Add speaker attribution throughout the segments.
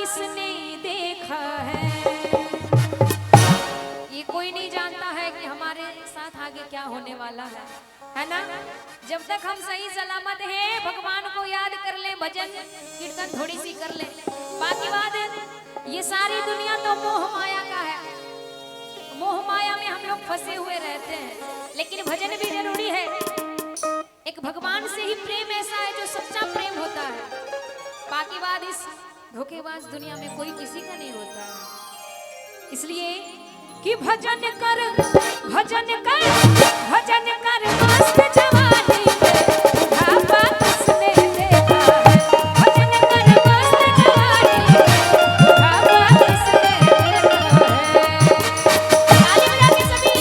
Speaker 1: किसने देखा है। ये कोई नहीं जानता है कि हमारे साथ आगे क्या होने वाला है ना। जब तक हम सही सलामत हैं भगवान को याद कर ले, भजन कीर्तन थोड़ी सी कर ले, बाकी बात है ये सारी दुनिया तो मोह माया का है। मोह माया में हम लोग फंसे हुए रहते हैं, लेकिन भजन भी जरूरी है। एक भगवान से ही प्रेम ऐसा है जो सच्चा प्रेम होता है। बाकी बात इस धोखेबाज दुनिया में कोई किसी का नहीं होता है। इसलिए कि भजन कर मस्त जवानी में बुढ़ापा किसने देखा है। भजन कर मस्त जवानी में बुढ़ापा किसने देखा है। ताली बजा के सभी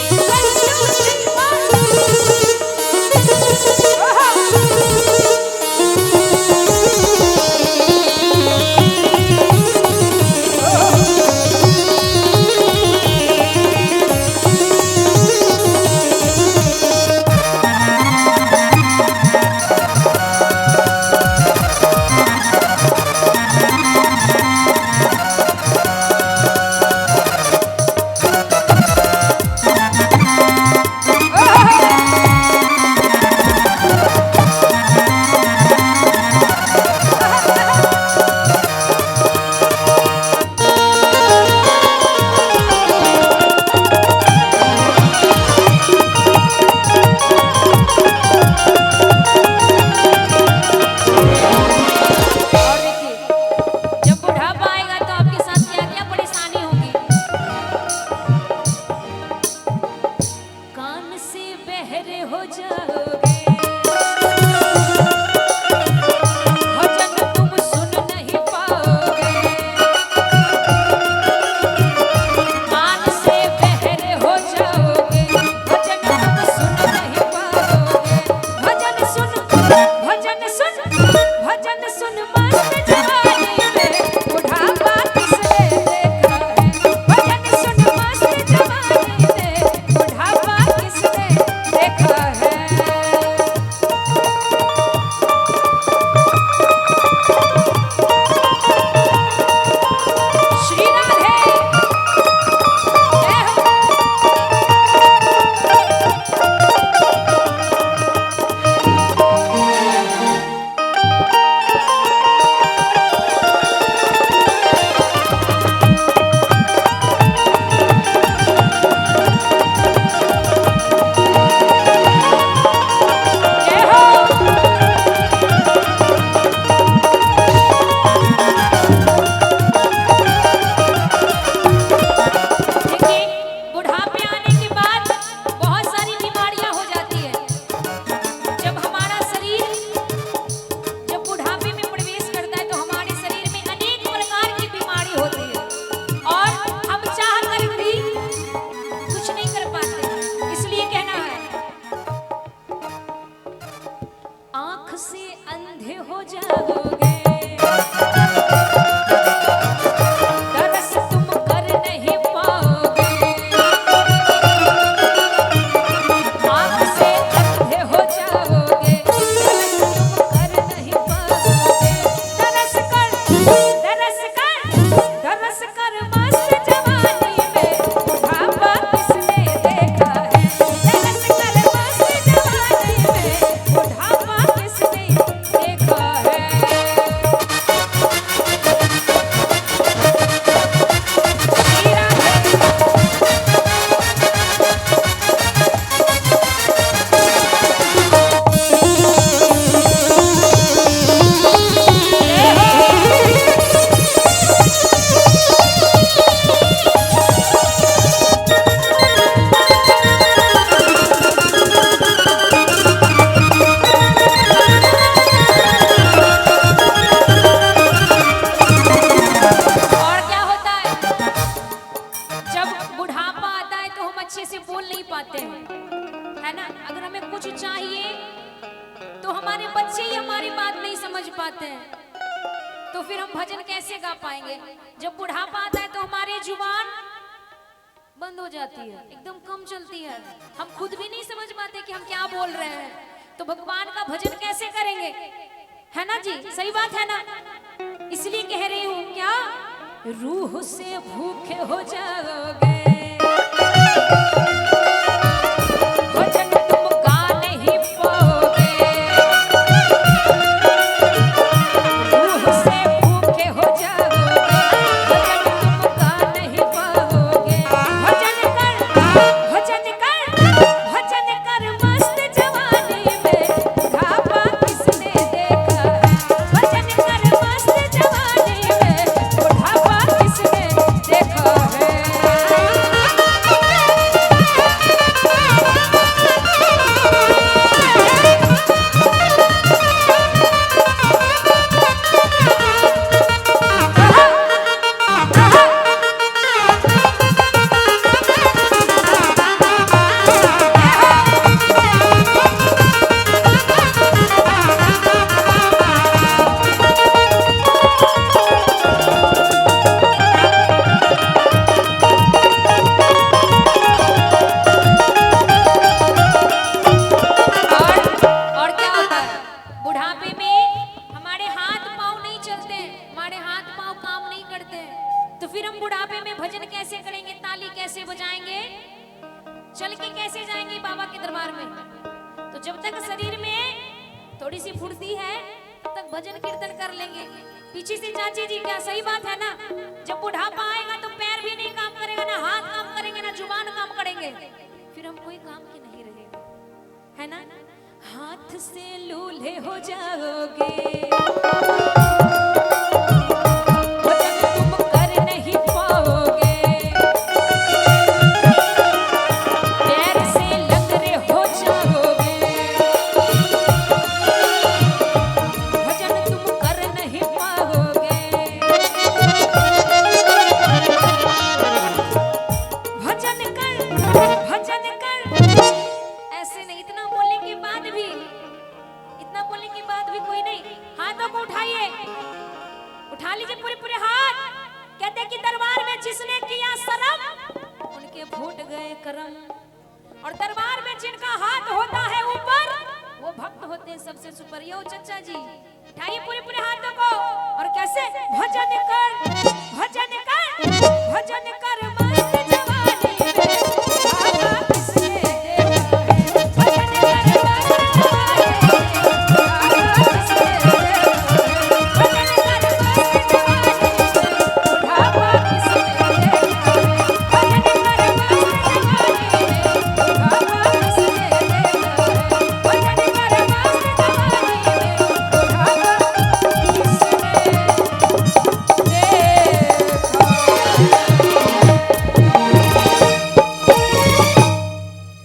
Speaker 2: पाते हैं तो फिर हम भजन कैसे गा पाएंगे। जब बुढ़ापा आता है तो हमारी जुबान बंद हो जाती है, एकदम कम चलती है, हम खुद भी नहीं समझ पाते कि हम क्या बोल रहे हैं। तो भगवान का भजन कैसे करेंगे, है ना जी, सही बात है ना। इसलिए कह रही हूँ क्या
Speaker 1: रूह से भूखे हो जाओगे, भजन तुम गा नहीं पाओगे, रूह से भूखे हो जाओगे, भजन तुम गा नहीं पाओगे। भजन कर मस्त जवानी में बुढ़ापा किसने देखा है। भजन कर मस्त जवानी में बुढ़ापा किसने देखा है। और क्या होता है बुढ़ापे में हमारे हाथ पांव नहीं चलते, हमारे हाथ पांव काम नहीं करते, तो फिर हम बुढ़ापे में भजन कैसे करेंगे, ताली कैसे बजाएंगे, चल के कैसे जाएंगे बाबा के दरबार में। तो जब तक शरीर में थोड़ी सी फुर्ती है तब तक भजन कीर्तन कर लेंगे। पीछे से चाची जी क्या सही बात है ना, जब बुढ़ापा आएगा तो पैर भी नहीं काम करेगा, ना हाथ काम करेंगे, ना जुबान काम करेंगे, फिर हम कोई काम के नहीं रहेंगे, है ना। हाथ से लूल्हे हो जाओगे, भजन तुम कर नहीं पाओगे, पैर से लंगड़े हो जाओगे, भजन तुम कर नहीं पाओगे। भजन कर ऐसे नहीं, इतना बोलने के बाद भी, इतना बोलने के बाद भी कोई नहीं। हाथों को उठाइए, उठा लीजिए पूरे पूरे हाथ। कहते हैं कि दरबार में जिसने किया शर्म उनके फूट गए करम, और दरबार में जिनका हाथ होता है ऊपर वो भक्त होते हैं सबसे सुपर। यो चचा जी उठाइए पूरे पूरे हाथों को, और कैसे भजन कर, भजन कर, भजन कर मस्त जवानी में बुढ़ापा किसने देखा है। भजन कर मस्त जवानी में बुढ़ापा किसने देखा है। भजन कर मस्त जवानी में बुढ़ापा किसने देखा है। भजन कर मस्त जवानी में बुढ़ापा किसने देखा है। भजन कर मस्त जवानी में बुढ़ापा किसने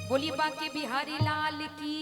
Speaker 1: बोली बाके बिहारी लाल की।